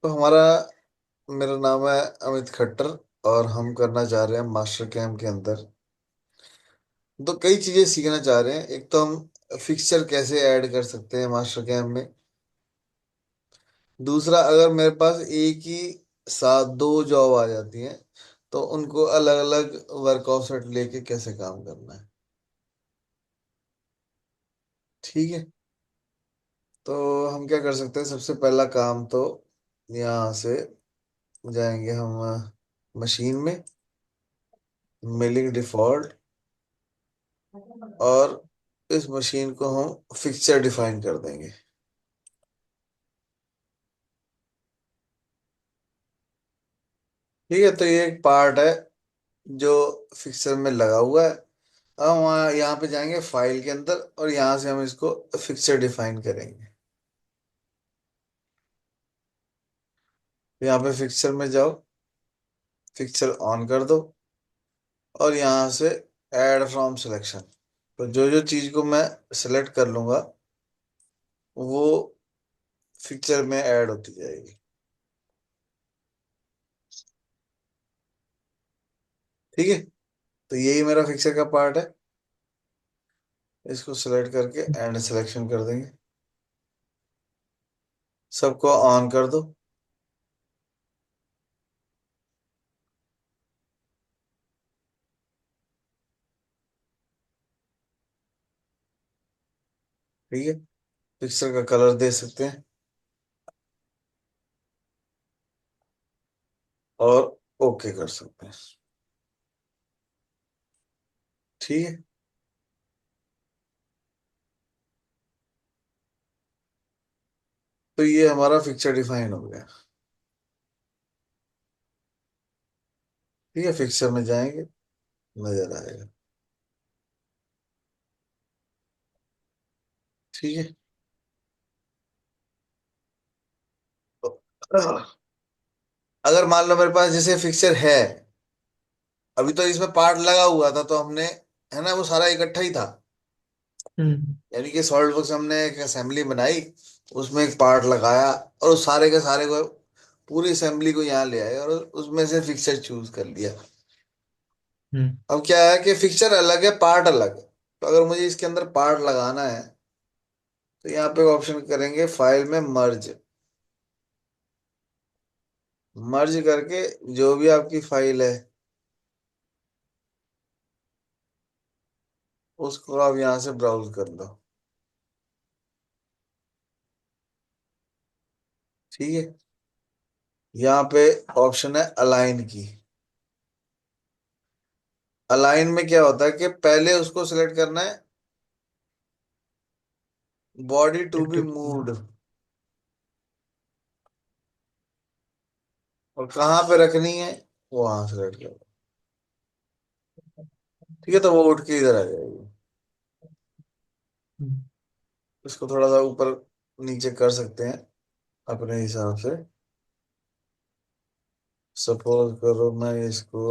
तो हमारा मेरा नाम है अमित खट्टर, और हम करना चाह रहे हैं मास्टर कैम के अंदर। तो कई चीजें सीखना चाह रहे हैं। एक तो हम फिक्सचर कैसे ऐड कर सकते हैं मास्टर कैम में। दूसरा, अगर मेरे पास एक ही साथ दो जॉब आ जाती हैं तो उनको अलग अलग वर्क ऑफ सेट लेके कैसे काम करना है। ठीक है। तो हम क्या कर सकते हैं, सबसे पहला काम तो यहाँ से जाएंगे हम मशीन में, मिलिंग डिफॉल्ट, और इस मशीन को हम फिक्सचर डिफाइन कर देंगे। ठीक है, तो ये एक पार्ट है जो फिक्सचर में लगा हुआ है। अब हम यहाँ पे जाएंगे फाइल के अंदर, और यहाँ से हम इसको फिक्सचर डिफाइन करेंगे। यहाँ पे फिक्सचर में जाओ, फिक्सचर ऑन कर दो, और यहाँ से ऐड फ्रॉम सिलेक्शन। तो जो जो चीज को मैं सिलेक्ट कर लूंगा वो पिक्चर में ऐड होती जाएगी। ठीक है, तो यही मेरा पिक्चर का पार्ट है। इसको सिलेक्ट करके एंड सिलेक्शन कर देंगे। सबको ऑन कर दो। ठीक है, पिक्चर का कलर दे सकते हैं, और ओके कर सकते हैं। ठीक है, तो ये हमारा पिक्चर डिफाइन हो गया। ठीक है, पिक्चर में जाएंगे, नजर आएगा। ठीक है, तो अगर मान लो मेरे पास जैसे फिक्सचर है, अभी तो इसमें पार्ट लगा हुआ था तो हमने, है ना, वो सारा इकट्ठा ही था। हम्म। यानी कि सॉलिड वर्क्स हमने एक असेंबली बनाई, उसमें एक पार्ट लगाया, और उस सारे के सारे को, पूरी असेंबली को यहाँ ले आए और उसमें से फिक्सचर चूज कर लिया। हम्म। अब क्या है कि फिक्सचर अलग है, पार्ट अलग है। तो अगर मुझे इसके अंदर पार्ट लगाना है तो यहाँ पे ऑप्शन करेंगे फाइल में मर्ज। मर्ज करके जो भी आपकी फाइल है उसको आप यहाँ से ब्राउज कर लो। ठीक है, यहाँ पे ऑप्शन है अलाइन की। अलाइन में क्या होता है कि पहले उसको सिलेक्ट करना है, body to be active. Moved, और कहाँ पे रखनी है वो वहां सेलेक्ट करो। ठीक है, तो वो उठ के इधर आ जाएगी। हम्म। इसको थोड़ा सा ऊपर नीचे कर सकते हैं अपने हिसाब से। सपोज करो मैं इसको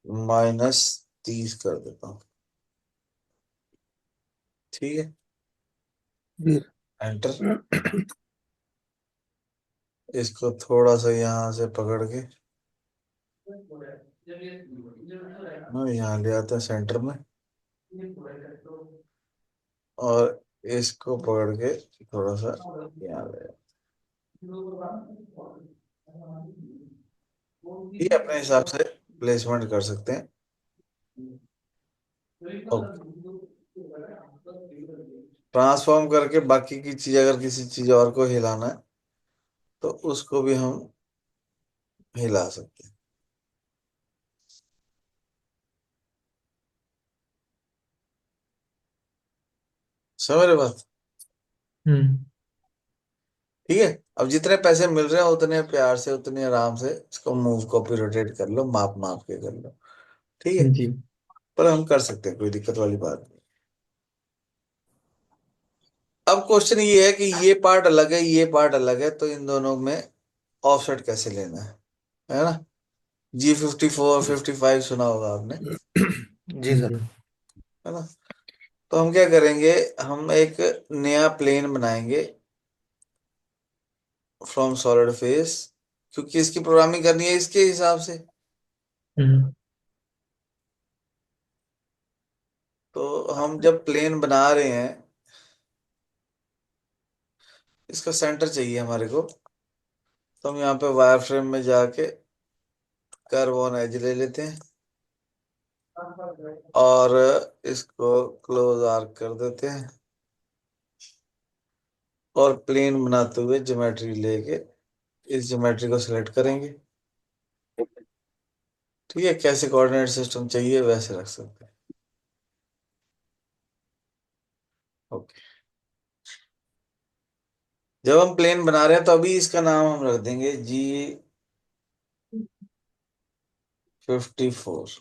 -30 कर देता हूँ। ठीक है, फिर। एंटर। इसको थोड़ा सा यहाँ से पकड़ के ना यहाँ ले आता है सेंटर में, और इसको पकड़ के थोड़ा सा यहाँ ले आता है। ये अपने हिसाब से प्लेसमेंट कर सकते हैं। ओके, ट्रांसफॉर्म करके बाकी की चीज, अगर किसी चीज और को हिलाना है तो उसको भी हम हिला सकते हैं। समझ रहे बात। हम्म। ठीक है, अब जितने पैसे मिल रहे हैं उतने प्यार से, उतने आराम से इसको मूव कॉपी रोटेट कर लो, माप माप के कर लो। ठीक है, जी। पर हम कर सकते हैं, कोई दिक्कत वाली बात नहीं। अब क्वेश्चन ये है कि ये पार्ट अलग है, ये पार्ट अलग है, तो इन दोनों में ऑफसेट कैसे लेना है ना। G54 55 सुना होगा आपने, हाँ जी सर। जी। है ना। तो हम क्या करेंगे, हम एक नया प्लेन बनाएंगे फ्रॉम सॉलिड फेस, क्योंकि इसकी प्रोग्रामिंग करनी है इसके हिसाब से। हम्म तो हम जब प्लेन बना रहे हैं, इसका सेंटर चाहिए हमारे को। तो हम यहाँ पे वायर फ्रेम में जाके कर्व ऑन एज ले लेते हैं और इसको क्लोज आर्क कर देते हैं, और प्लेन बनाते हुए ज्योमेट्री लेके इस ज्योमेट्री को सिलेक्ट करेंगे। ठीक है, कैसे कोऑर्डिनेट सिस्टम चाहिए वैसे रख सकते हैं। ओके। जब हम प्लेन बना रहे हैं तो अभी इसका नाम हम रख देंगे G54।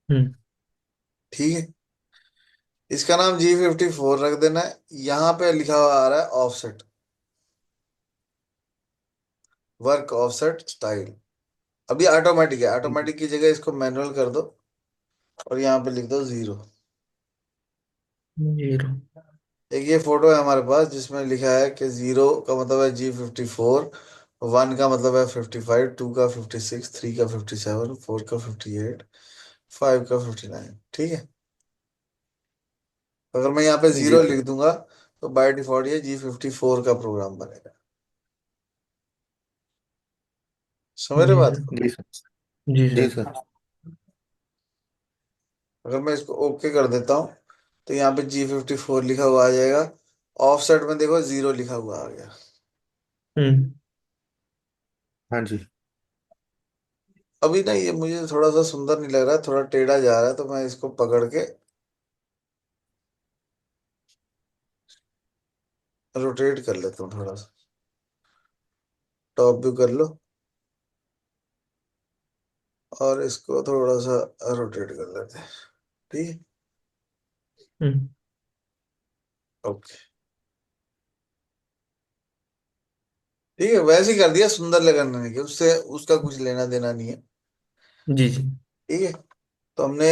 हम्म ठीक है, इसका नाम G54 रख देना है। यहाँ पे लिखा हुआ आ रहा है ऑफसेट, वर्क ऑफसेट स्टाइल। अभी ऑटोमेटिक है, ऑटोमेटिक की जगह इसको मैनुअल कर दो और यहाँ पे लिख दो 0। 0। एक ये फोटो है हमारे पास जिसमें लिखा है कि 0 का मतलब है G54, 1 का मतलब है 55, 2 का 56, 3 का 57, 4 का 58, 5 का 59। ठीक है, अगर मैं यहाँ पे जी 0 सर। लिख दूंगा तो बाय डिफॉल्ट ये G54 का प्रोग्राम बनेगा। समझ रहे जी बात सर। को। जी सर। जी जी सर। सर। अगर मैं इसको ओके कर देता हूँ तो यहाँ पे G54 लिखा हुआ आ जाएगा। ऑफसेट में देखो 0 लिखा हुआ आ गया। हम्म हाँ जी। अभी ना ये मुझे थोड़ा सा सुंदर नहीं लग रहा है, थोड़ा टेढ़ा जा रहा है, तो मैं इसको पकड़ के रोटेट कर लेता हूँ थोड़ा सा। टॉप व्यू कर लो और इसको थोड़ा सा रोटेट कर लेते हैं। ठीक है। हम्म ओके। ठीक है, वैसे ही कर दिया, सुंदर लगने नहीं, कि उससे उसका कुछ लेना देना नहीं है। जी जी। ठीक है, तो हमने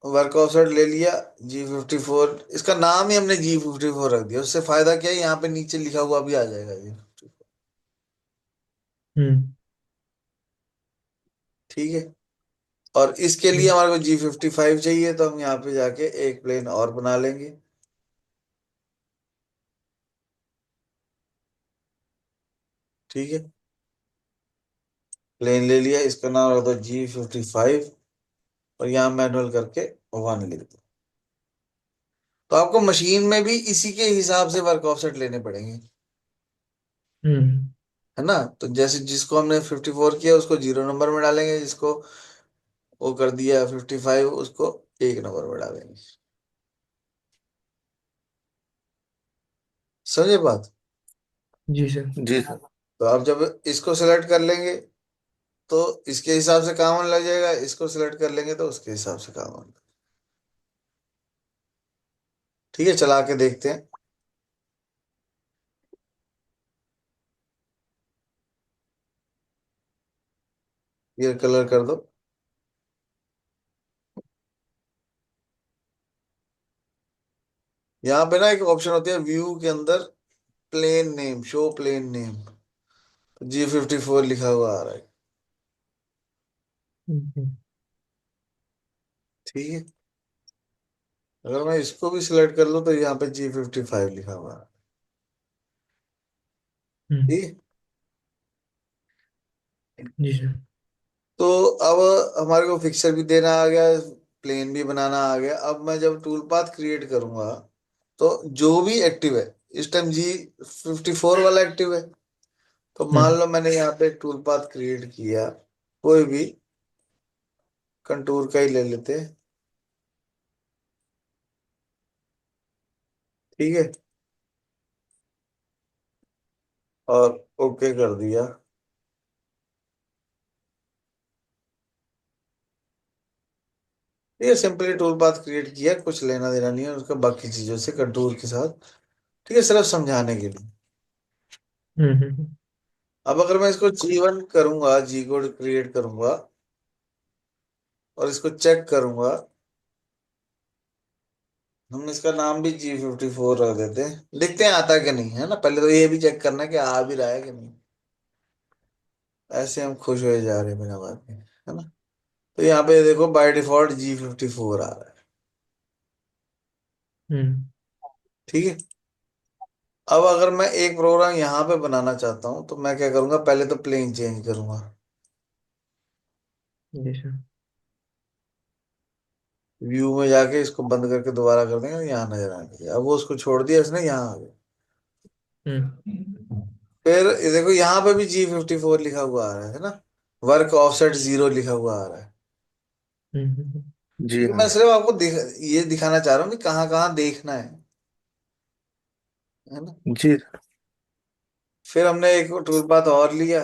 वर्क ऑफसेट ले लिया G54। इसका नाम ही हमने G54 रख दिया, उससे फायदा क्या है, यहाँ पे नीचे लिखा हुआ भी आ जाएगा G54। हम्म ठीक है, और इसके लिए हम्म हमारे को G55 चाहिए, तो हम यहाँ पे जाके एक प्लेन और बना लेंगे। ठीक है, प्लेन ले लिया, इसका नाम रख दो G55 और यहाँ मैनुअल करके 1 लिख दो। तो आपको मशीन में भी इसी के हिसाब से वर्क ऑफसेट लेने पड़ेंगे, हम्म है ना। तो जैसे जिसको हमने 54 किया उसको 0 नंबर में डालेंगे, जिसको वो कर दिया 55 उसको 1 नंबर में डालेंगे। समझे बात। जी सर। जी सर। तो आप जब इसको सेलेक्ट कर लेंगे तो इसके हिसाब से काम होने लग जाएगा, इसको सिलेक्ट कर लेंगे तो उसके हिसाब से काम होने। ठीक है, चला के देखते हैं। ये कलर कर दो। यहाँ पे ना एक ऑप्शन होती है व्यू के अंदर, plane name, show plane name. G54 लिखा हुआ आ रहा है। हम्म ठीक है, अगर मैं इसको भी सिलेक्ट कर लूँ तो यहाँ पे G55 लिखा हुआ है। हम्म, ठीक है, जी सर। तो अब हमारे को फिक्सर भी देना आ गया, प्लेन भी बनाना आ गया। अब मैं जब टूल पाथ क्रिएट करूंगा तो जो भी एक्टिव है, इस टाइम G54 वाला एक्टिव है, तो मान हम्म लो मैंने यहाँ पे एक टूल पाथ क्रिएट किया, कोई भी कंटूर का ही ले लेते हैं। ठीक है, और ओके कर दिया। ये सिंपली टूल पाथ क्रिएट किया, कुछ लेना देना नहीं है उसका बाकी चीजों से, कंटूर के साथ। ठीक है, सिर्फ समझाने के लिए। हम्म हम्म, अब अगर मैं इसको G1 करूंगा, जी कोड क्रिएट करूंगा और इसको चेक करूंगा, हम इसका नाम भी G54 रख देते हैं, देखते हैं आता है कि नहीं, है ना। पहले तो ये भी चेक करना है कि आ भी रहा है कि नहीं। ऐसे हम खुश हो जा रहे हैं बिना बात के, है ना। तो यहाँ पे देखो बाय डिफॉल्ट G54 आ रहा है। हम्म। ठीक है। अब अगर मैं एक प्रोग्राम यहाँ पे बनाना चाहता हूँ तो मैं क्या करूंगा, पहले तो प्लेन चेंज करूंगा। जी सर। व्यू में जाके इसको बंद करके दोबारा कर देंगे, यहाँ नजर आएंगे। अब वो उसको छोड़ दिया इसने, यहाँ आ गया। हम्म। फिर ये देखो यहाँ पे भी G54 लिखा हुआ आ रहा है ना। वर्क ऑफसेट 0 लिखा हुआ आ रहा है। जी क्योंकि हाँ। मैं सिर्फ आपको ये दिखाना चाह रहा हूँ कि कहाँ कहाँ देखना है ना। जी। फिर हमने एक टूल पाथ और लिया,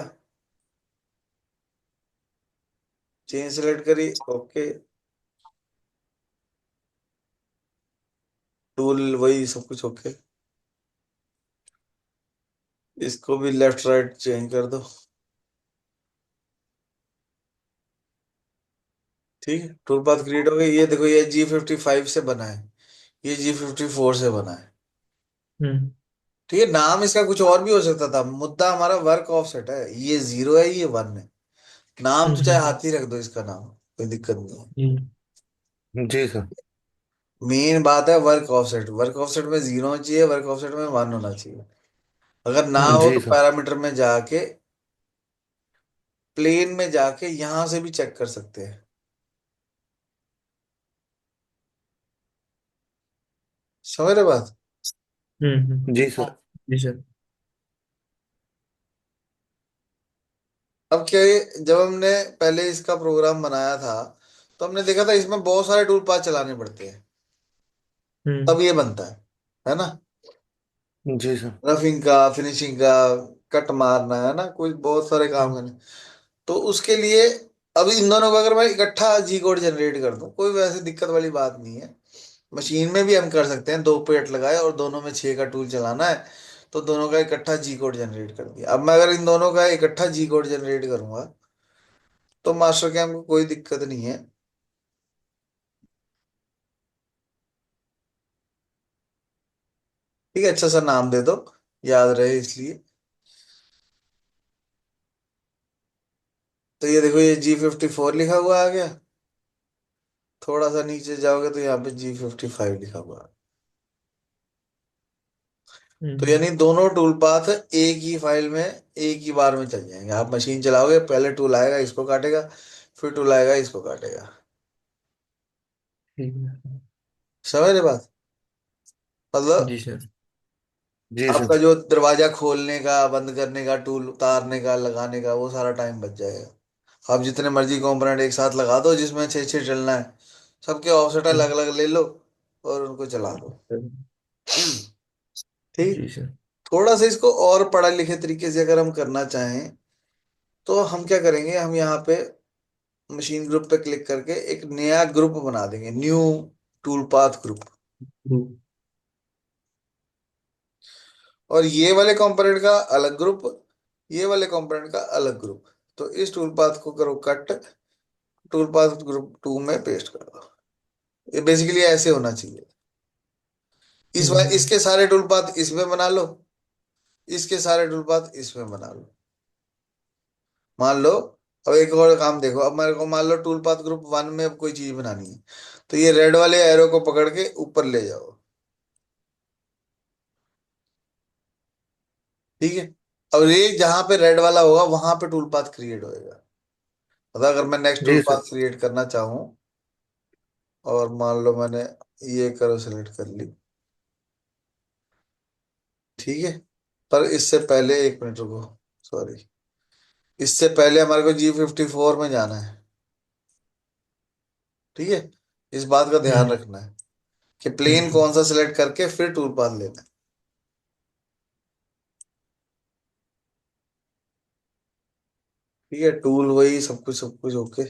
चेन सेलेक्ट करी, ओके। टूल वही सब कुछ ओके। इसको भी लेफ्ट राइट चेंज कर दो। ठीक है, टूल पाथ क्रिएट हो गई। ये देखो ये G55 से बना है, ये G54 से बना है। हम्म। ठीक है, नाम इसका कुछ और भी हो सकता था, मुद्दा हमारा वर्क ऑफसेट है। ये 0 है, ये 1 है। नाम तो चाहे हम्म। हाथी रख दो इसका नाम, कोई दिक्कत नहीं है। जी। जी सर। मेन बात है वर्क ऑफसेट, वर्क ऑफसेट में 0 होना चाहिए, वर्क ऑफसेट में 1 होना चाहिए। अगर ना हो जी तो सर। पैरामीटर में जाके, प्लेन में जाके यहां से भी चेक कर सकते हैं। समझ रहे बात। जी सर। जी सर। अब क्या है, जब हमने पहले इसका प्रोग्राम बनाया था तो हमने देखा था इसमें बहुत सारे टूल पाथ चलाने पड़ते हैं, हम्म। तब ये बनता है ना। जी सर। रफिंग का, फिनिशिंग का, कट मारना, है ना, कुछ बहुत सारे काम करने। तो उसके लिए अब इन दोनों को अगर मैं इकट्ठा जी कोड जनरेट कर दूं, कोई वैसे दिक्कत वाली बात नहीं है। मशीन में भी हम कर सकते हैं, 2 पेट लगाए और दोनों में 6 का टूल चलाना है, तो दोनों का इकट्ठा जी कोड जनरेट कर दिया। अब मैं अगर इन दोनों का इकट्ठा जी कोड जनरेट करूंगा तो मास्टर कैम को कोई दिक्कत नहीं है। ठीक है, अच्छा सा नाम दे दो, याद रहे इसलिए। तो ये देखो ये G54 लिखा हुआ आ गया। थोड़ा सा नीचे जाओगे तो यहाँ पे G55 लिखा हुआ है। तो हम्म। यानी दोनों टूल पाथ एक ही फाइल में एक ही बार में चल जाएंगे। आप मशीन चलाओगे, पहले टूल आएगा इसको काटेगा, फिर टूल आएगा इसको काटेगा। ठीक है। समझ रहे बात। मतलब जी सर। जी आपका सर। जो दरवाजा खोलने का, बंद करने का, टूल उतारने का, लगाने का, वो सारा टाइम बच जाएगा। आप जितने मर्जी कंपोनेंट एक साथ लगा दो जिसमें छः छः चलना है, सबके ऑफसेट अलग हम्म। अलग ले लो और उनको चला दो। ठीक। जी सर। थोड़ा सा इसको और पढ़ा लिखे तरीके से अगर हम करना चाहें तो हम क्या करेंगे, हम यहाँ पे मशीन ग्रुप पे क्लिक करके एक नया ग्रुप बना देंगे, न्यू टूल पाथ ग्रुप। हम्म। और ये वाले कंपोनेंट का अलग ग्रुप, ये वाले कंपोनेंट का अलग ग्रुप। तो इस टूल पाथ को करो कट, टूल पाथ ग्रुप 2 में पेस्ट कर दो। ये बेसिकली ऐसे होना चाहिए। इस बार हम्म। इसके सारे टूल पाथ इसमें बना लो, इसके सारे टूल पाथ इसमें बना लो। मान लो, अब एक और काम देखो, अब मेरे को मान लो टूल पाथ ग्रुप 1 में अब कोई चीज बनानी है, तो ये रेड वाले एरो को पकड़ के ऊपर ले जाओ। ठीक है। अब ये जहां पे रेड वाला होगा वहां पे टूल पाथ क्रिएट होएगा। मतलब अगर मैं नेक्स्ट टूल जी पाथ सर। क्रिएट करना चाहूँ और मान लो मैंने ये करो सेलेक्ट कर ली, ठीक है। पर इससे पहले एक मिनट रुको, सॉरी, इससे पहले हमारे को G54 में जाना है। ठीक है, इस बात का ध्यान हम्म। रखना है कि प्लेन कौन सा सिलेक्ट करके फिर टूल पाथ लेना है। ठीक है, टूल वही सब कुछ ओके।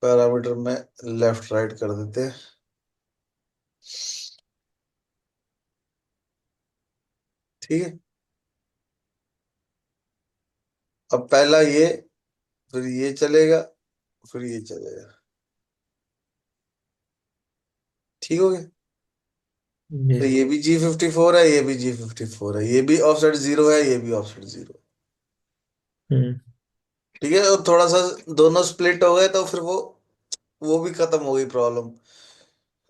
पैरामीटर में लेफ्ट राइट कर देते हैं। ठीक है। अब पहला ये, फिर ये चलेगा, फिर ये चलेगा। ठीक हो गया। जी तो सर। ये भी G54 है, ये भी G54 है, ये भी ऑफसेट 0 है, ये भी ऑफसेट 0। हम्म। ठीक है, और थोड़ा सा दोनों स्प्लिट हो गए तो फिर वो भी खत्म हो गई प्रॉब्लम,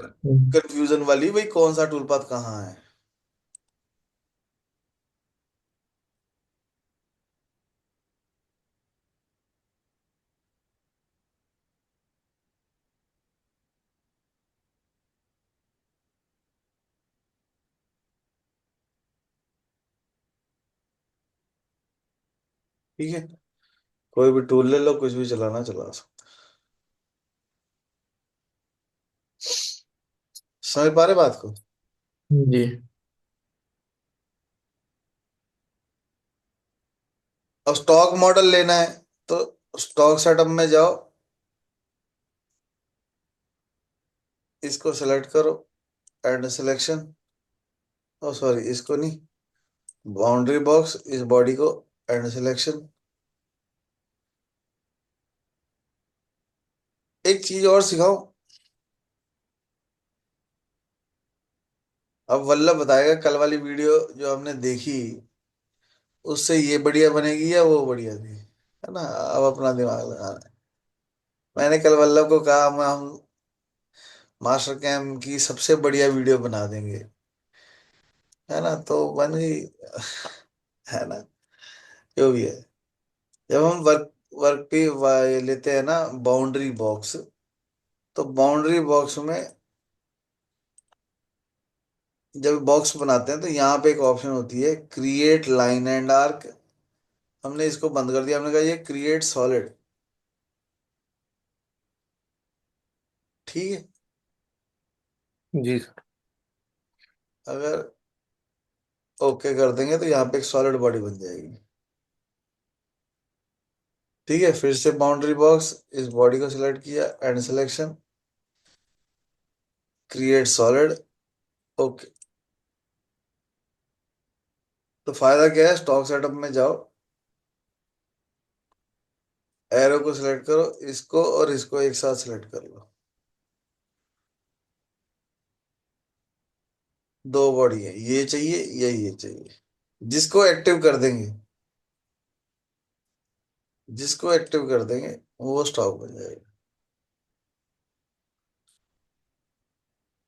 हम्म। कंफ्यूजन वाली, भाई कौन सा टूल पाथ कहाँ है। ठीक है, कोई भी टूल ले लो, कुछ भी चलाना चला सकते। समझ पा रहे बात को। जी। अब स्टॉक मॉडल लेना है तो स्टॉक सेटअप में जाओ, इसको सेलेक्ट करो, एड सिलेक्शन, ओ सॉरी इसको नहीं, बाउंड्री बॉक्स, इस बॉडी को एड सिलेक्शन। एक चीज और सिखाऊं, अब वल्लभ बताएगा कल वाली वीडियो जो हमने देखी, उससे ये बढ़िया बनेगी या वो बढ़िया थी, है ना। अब अपना दिमाग लगाना है। मैंने कल वल्लभ को कहा हम मास्टर कैम की सबसे बढ़िया वीडियो बना देंगे, है ना, तो बन गई, है ना, जो भी है। जब हम वर्क पे ये लेते हैं ना बाउंड्री बॉक्स, तो बाउंड्री बॉक्स में जब बॉक्स बनाते हैं तो यहाँ पे एक ऑप्शन होती है क्रिएट लाइन एंड आर्क। हमने इसको बंद कर दिया, हमने कहा ये क्रिएट सॉलिड। ठीक है, जी सर। अगर ओके कर देंगे तो यहाँ पे एक सॉलिड बॉडी बन जाएगी। ठीक है, फिर से बाउंड्री बॉक्स, इस बॉडी को सिलेक्ट किया, and selection, create solid, okay. तो फायदा क्या है, स्टॉक सेटअप में जाओ, एरो को सिलेक्ट करो, इसको और इसको एक साथ सिलेक्ट कर लो, दो बॉडी है, ये चाहिए या ये चाहिए। जिसको एक्टिव कर देंगे, जिसको एक्टिव कर देंगे वो स्टॉक बन जाएगा।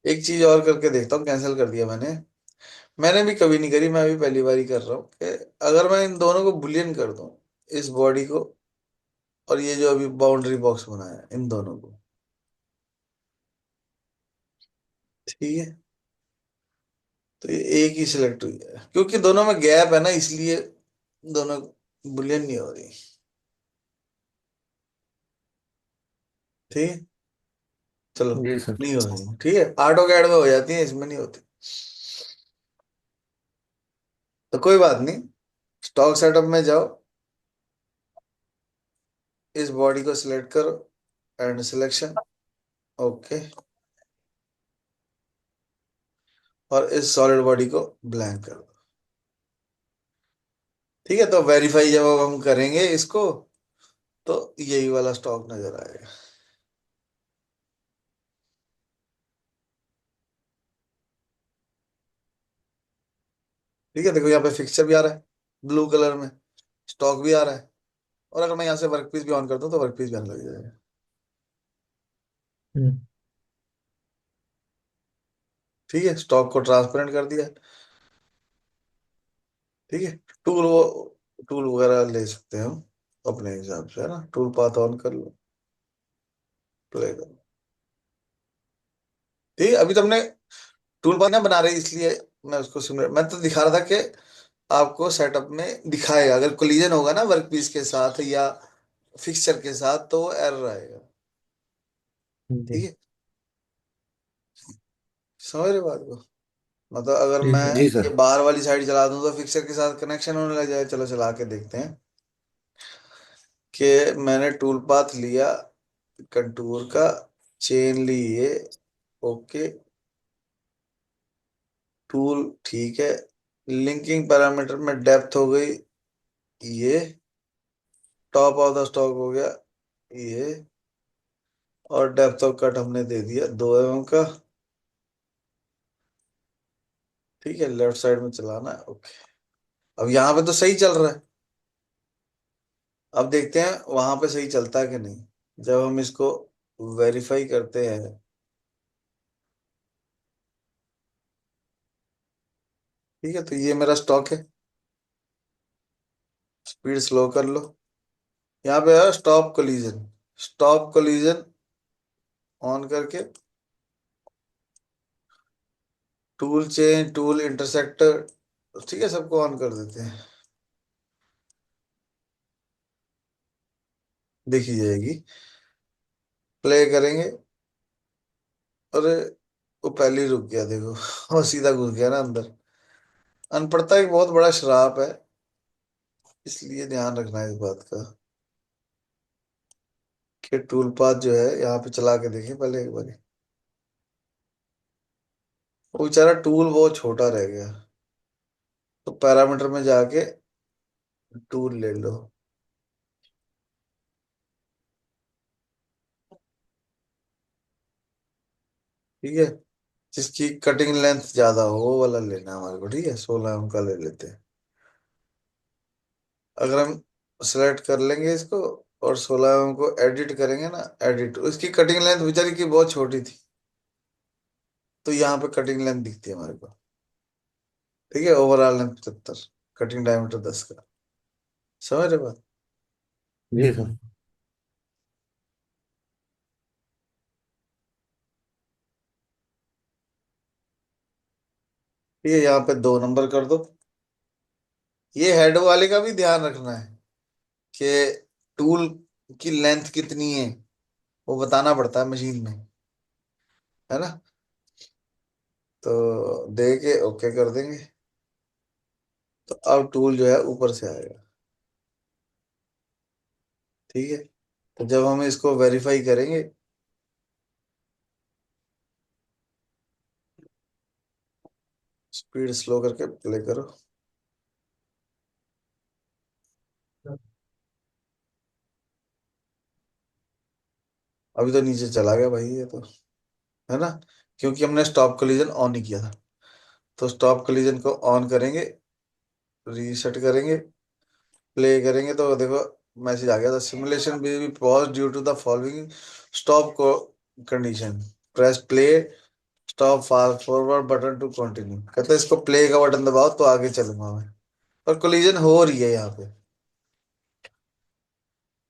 एक चीज और करके देखता हूँ, कैंसिल कर दिया मैंने। मैंने भी कभी नहीं करी, मैं अभी पहली बार ही कर रहा हूँ कि अगर मैं इन दोनों को बुलियन कर दूं, इस बॉडी को और ये जो अभी बाउंड्री बॉक्स बनाया है, इन दोनों को, ठीक है, तो ये एक ही सिलेक्ट हुई है, क्योंकि दोनों में गैप है ना, इसलिए दोनों बुलियन नहीं हो रही। ठीक है, चलो, जी सर। नहीं हो रही, ठीक है, ऑटो कैड में हो जाती है, इसमें नहीं होती। तो कोई बात नहीं, स्टॉक सेटअप में जाओ, इस बॉडी को सिलेक्ट करो, एंड सिलेक्शन, ओके, और इस सॉलिड बॉडी को ब्लैंक कर दो। ठीक है, तो वेरीफाई जब अब हम करेंगे इसको, तो यही वाला स्टॉक नजर आएगा। ठीक है, देखो यहाँ पे फिक्सचर भी आ रहा है ब्लू कलर में, स्टॉक भी आ रहा है, और अगर मैं यहाँ से वर्क पीस भी ऑन करता हूँ तो वर्क पीस भी आने लग जाएगा। हम्म। ठीक है, स्टॉक को ट्रांसपेरेंट कर दिया। ठीक है, टूल वो टूल वगैरह ले सकते हैं हम अपने हिसाब से, है ना, टूल पाथ ऑन कर लो, प्ले करो। ठीक है, अभी तो हमने टूल पाथ ना बना रहे, इसलिए मैं उसको सिमुलेट, मैं तो दिखा रहा था कि आपको सेटअप में दिखाएगा अगर कोलिजन होगा ना वर्क पीस के साथ या फिक्सचर के साथ तो वो एरर आएगा। जी। ठीक है, समझ रहे बात को। मतलब अगर जी मैं सर। जी ये सर। बाहर वाली साइड चला दूं तो फिक्सर के साथ कनेक्शन होने लग जाए। चलो चला के देखते हैं कि मैंने टूल पाथ लिया कंटूर का, चेन ली ये, ओके, टूल ठीक है, लिंकिंग पैरामीटर में डेप्थ हो गई ये, टॉप ऑफ द स्टॉक हो गया ये, और डेप्थ ऑफ कट हमने दे दिया 2 mm का। ठीक है, लेफ्ट साइड में चलाना है, ओके। अब यहाँ पे तो सही चल रहा है। अब देखते हैं वहां पे सही चलता है कि नहीं। जब हम इसको वेरीफाई करते हैं, ठीक है, तो ये मेरा स्टॉक है। स्पीड स्लो कर लो। यहाँ पे है stop collision. Stop collision on करके टूल चेंज, टूल इंटरसेक्टर, ठीक है, सबको ऑन कर देते हैं। देखी जाएगी। प्ले करेंगे। अरे, वो पहले ही रुक गया देखो। वो सीधा घुस गया ना अंदर। अनपढ़ता एक बहुत बड़ा श्राप है, इसलिए ध्यान रखना है इस बात का कि टूल पाथ जो है यहाँ पे चला के देखें पहले एक बार। वो बेचारा टूल बहुत छोटा रह गया, तो पैरामीटर में जाके टूल ले लो। ठीक है, जिसकी कटिंग लेंथ ज्यादा हो वो वाला लेना है हमारे को। ठीक है, 16 mm का ले लेते हैं। अगर हम सेलेक्ट कर लेंगे इसको और 16 mm को एडिट करेंगे ना, एडिट, उसकी कटिंग लेंथ बेचारी की बहुत छोटी थी, तो यहाँ पे कटिंग लेंथ दिखती है हमारे को। ठीक है, ओवरऑल लेंथ 75, कटिंग डायमीटर 10 का। समझ रहे बात। जी सर। ठीक है, यहाँ पे 2 नंबर कर दो। ये हेड वाले का भी ध्यान रखना है कि टूल की लेंथ कितनी है, वो बताना पड़ता है मशीन में, है ना। तो दे के ओके कर देंगे, तो अब टूल जो है ऊपर से आएगा। ठीक है, तो जब हम इसको वेरीफाई करेंगे, स्पीड स्लो करके प्ले करो। अभी तो नीचे चला गया भाई ये तो, है ना, क्योंकि हमने स्टॉप कोलिजन ऑन नहीं किया था। तो स्टॉप कोलिजन को ऑन करेंगे, रीसेट करेंगे, प्ले करेंगे, तो देखो मैसेज आ गया था, simulation will be pause due to the following stop को condition, press play, stop fast forward button to continue. कहते हैं इसको प्ले का बटन दबाओ तो आगे चलूंगा मैं। और कोलिजन हो रही है यहाँ पे।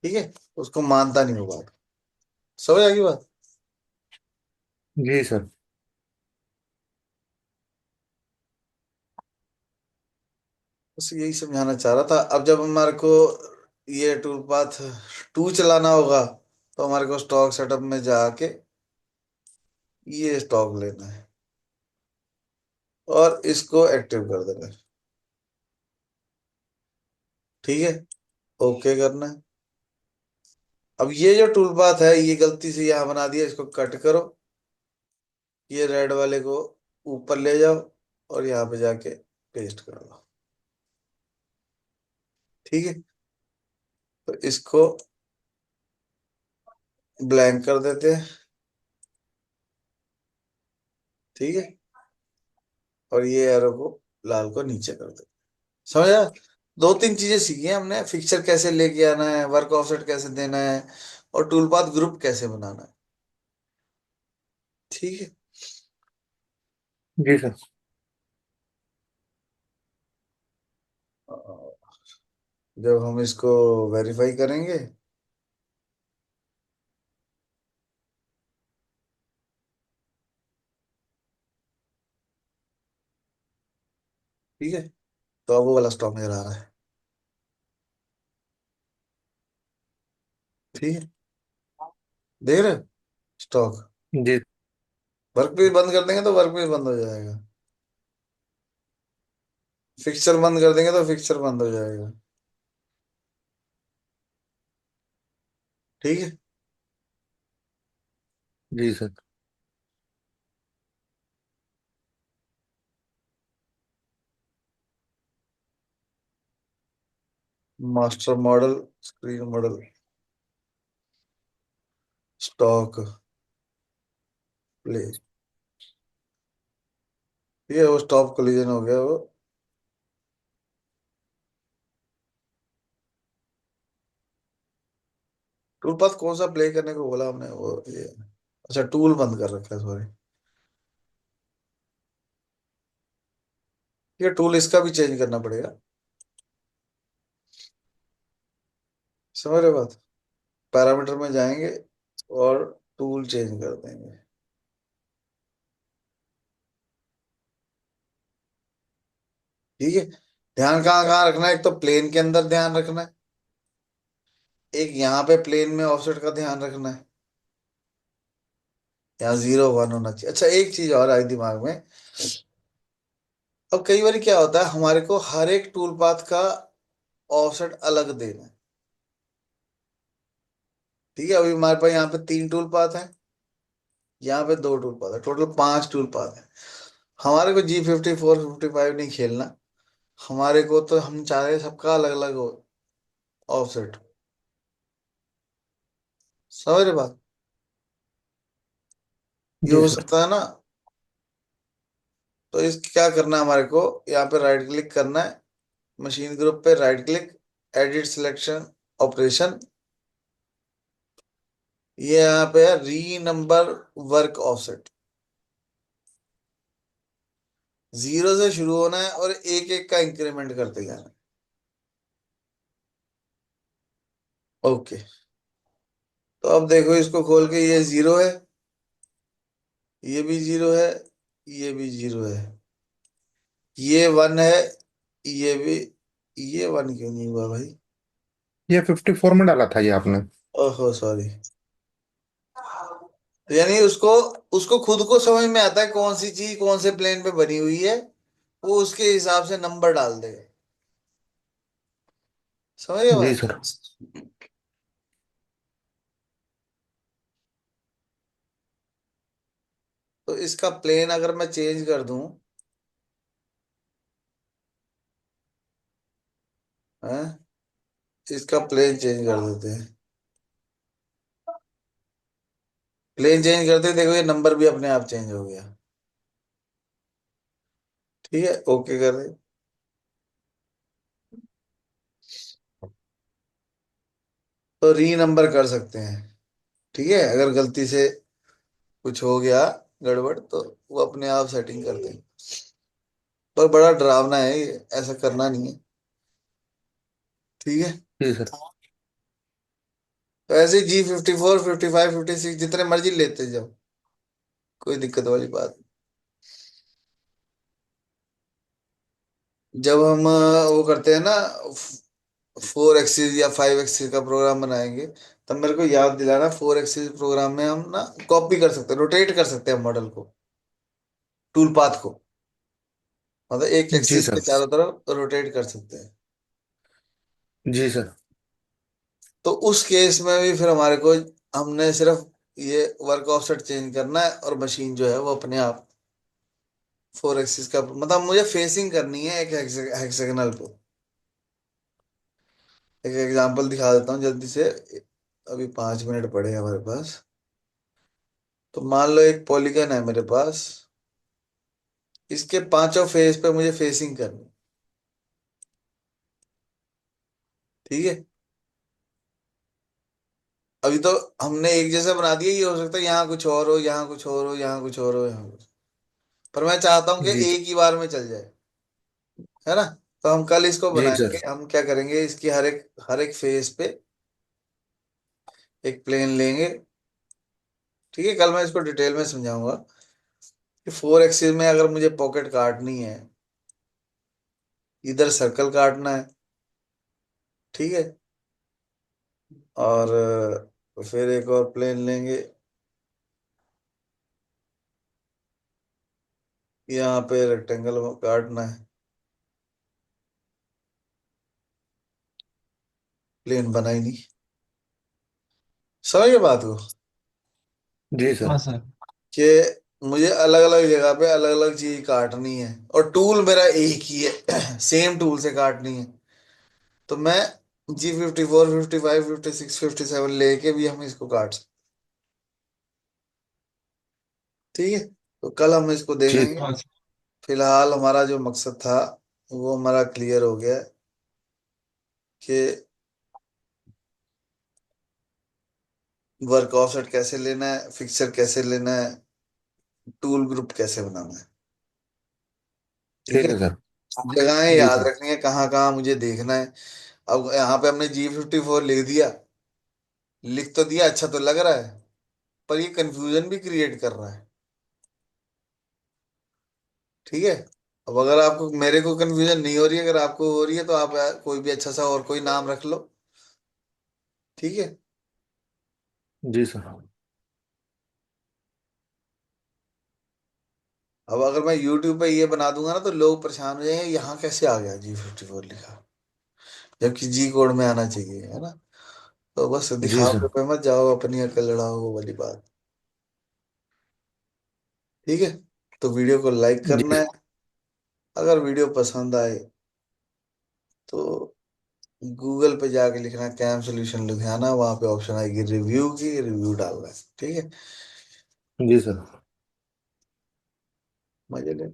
ठीक है, उसको मानता नहीं वो बात। समझ आ गई बात। जी सर। बस यही समझाना चाह रहा था। अब जब हमारे को ये टूल पाथ 2 चलाना होगा, तो हमारे को स्टॉक सेटअप में जाके ये स्टॉक लेना है और इसको एक्टिव कर देना है। ठीक है, ओके करना है। अब ये जो टूल पाथ है ये गलती से यहाँ बना दिया, इसको कट करो। ये रेड वाले को ऊपर ले जाओ और यहाँ पे जाके पेस्ट कर दो। ठीक है, तो इसको ब्लैंक कर देते हैं। ठीक है, और ये एरो को लाल को नीचे कर देते हैं। समझा। 2-3 चीजें सीखी हैं हमने, फिक्सर कैसे लेके आना है, वर्क ऑफसेट कैसे देना है, और टूल पाथ ग्रुप कैसे बनाना है। ठीक है। जी सर। जब हम इसको वेरीफाई करेंगे, ठीक है, तो अब वो वाला स्टॉक नजर आ रहा है। ठीक है, देख रहे हो स्टॉक। जी। वर्क भी बंद कर देंगे तो वर्क भी बंद हो जाएगा। फिक्सर बंद कर देंगे तो फिक्सर बंद हो जाएगा। ठीक है। जी sir. Master model, screen model, stock, play. ये वो स्टॉप कोलिजन हो गया वो। टूल पाथ कौन सा प्ले करने को बोला हमने, वो ये। अच्छा, टूल बंद कर रखा है, सॉरी। ये टूल इसका भी चेंज करना पड़ेगा। समझ रहे बात? पैरामीटर में जाएंगे और टूल चेंज कर देंगे। ठीक है। ध्यान कहाँ कहाँ रखना है? एक तो प्लेन के अंदर ध्यान रखना है, एक यहाँ पे प्लेन में ऑफसेट का ध्यान रखना है। यहाँ 0 1 होना चाहिए। अच्छा, एक चीज और आई दिमाग में। अब कई बार क्या होता है, हमारे को हर एक टूल पाथ का ऑफसेट अलग देना है। ठीक है, अभी हमारे पास यहाँ पे 3 टूल पाथ है, यहाँ पे 2 टूल पाथ है, टोटल 5 टूल पाथ है। हमारे को G54 55 नहीं खेलना। हमारे को तो हम चाह रहे हैं सबका अलग अलग हो ऑफसेट। समझ रहे बात? ये जी हो सर। सकता है ना? तो इस क्या करना है हमारे को, यहाँ पे राइट क्लिक करना है, मशीन ग्रुप पे right click, edit selection operation. ये यहाँ पे है री नंबर वर्क ऑफसेट। 0 से शुरू होना है और एक एक का इंक्रीमेंट करते जाना है। ओके। तो अब देखो इसको खोल के, ये 0 है, ये भी 0 है, ये भी 0 है, ये 1 है, ये भी। ये 1 क्यों नहीं हुआ भाई? ये 54 में डाला था ये आपने। ओहो सॉरी। तो यानी उसको उसको खुद को समझ में आता है कौन सी चीज कौन से प्लेन पे बनी हुई है, वो उसके हिसाब से नंबर डाल देगा। समझ गए जी बात? सर। तो इसका प्लेन अगर मैं चेंज कर दूं, है, इसका प्लेन चेंज कर देते हैं। प्लेन चेंज करते हैं, देखो ये नंबर भी अपने आप चेंज हो गया। ठीक है, ओके कर दे। तो री नंबर कर सकते हैं। ठीक है, अगर गलती से कुछ हो गया गड़बड़, तो वो अपने आप सेटिंग कर देंगे। पर बड़ा डरावना है ये, ऐसा करना नहीं है। ठीक है। जी सर। तो ऐसे G54 55 56 जितने मर्जी लेते जाओ, कोई दिक्कत वाली बात नहीं। जब हम वो करते हैं ना, 4 एक्सिस या 5 एक्सिस का प्रोग्राम बनाएंगे, तब मेरे को याद दिलाना। 4 एक्सिस प्रोग्राम में हम ना कॉपी कर सकते हैं, रोटेट कर सकते हैं मॉडल को, टूल पाथ को। मतलब एक जी एक्सिस के सर। चारों तरफ रोटेट कर सकते हैं। जी सर। तो उस केस में भी फिर हमारे को, हमने सिर्फ ये वर्क ऑफसेट चेंज करना है और मशीन जो है वो अपने आप 4 एक्सिस का, मतलब मुझे फेसिंग करनी है एक हेक्सागोनल पे। एक एग्जांपल दिखा देता हूँ जल्दी से। अभी 5 मिनट पड़े हैं हमारे पास। तो मान लो एक पॉलीगन है मेरे पास, इसके पांचों फेस पे मुझे फेसिंग करनी। ठीक है। अभी तो हमने एक जैसा बना दिया, ये हो सकता है यहाँ कुछ और हो, यहाँ कुछ और हो, यहाँ कुछ और हो, यहाँ कुछ। पर मैं चाहता हूँ कि जी एक ही बार में चल जाए, है ना? तो हम कल इसको जी सर। बनाएंगे। हम क्या करेंगे, इसकी हर एक फेस पे एक प्लेन लेंगे। ठीक है, कल मैं इसको डिटेल में समझाऊंगा कि 4 एक्सिस में अगर मुझे पॉकेट काटनी है, इधर सर्कल काटना है। ठीक है। और फिर एक और प्लेन लेंगे, यहाँ पे रेक्टेंगल काटना है। प्लेन बना ही नहीं। समझ गए बात को? जी हाँ सर। सर। कि मुझे अलग अलग जगह पे अलग अलग चीज काटनी है, और टूल मेरा एक ही है सेम टूल से काटनी है। तो मैं G54, 55, 56, 57 लेके भी हम इसको काट सकते। ठीक है, तो कल हम इसको जी देखेंगे। फिलहाल हमारा जो मकसद था वो हमारा क्लियर हो गया है कि वर्क ऑफसेट कैसे लेना है, फिक्सर कैसे लेना है, टूल ग्रुप कैसे बनाना है। ठीक है, ठीक है सर। जगहें जी याद सर। रखनी है कहाँ कहाँ मुझे देखना है। अब यहाँ पे हमने G54 लिख दिया, लिख तो दिया, अच्छा तो लग रहा है, पर ये कंफ्यूजन भी क्रिएट कर रहा है। ठीक है, अब अगर आपको, मेरे को कंफ्यूजन नहीं हो रही है, अगर आपको हो रही है तो आप कोई भी अच्छा सा और कोई नाम रख लो। ठीक है, जी सर। अब अगर मैं यूट्यूब पे ये बना दूंगा ना तो लोग परेशान हो जाएंगे, यहाँ कैसे आ गया G54 लिखा, जबकि जी कोड में आना चाहिए, है ना। तो बस जी दिखावे सर। पे मत जाओ, अपनी अकल लड़ाओ, वो वाली बात। ठीक है, तो वीडियो को लाइक जी करना है। अगर वीडियो पसंद आए तो गूगल पे जाके लिखना कैम सोल्यूशन लुधियाना, वहां पे ऑप्शन आएगी रिव्यू की, रिव्यू डालना है। ठीक है, जी सर। मजे ले।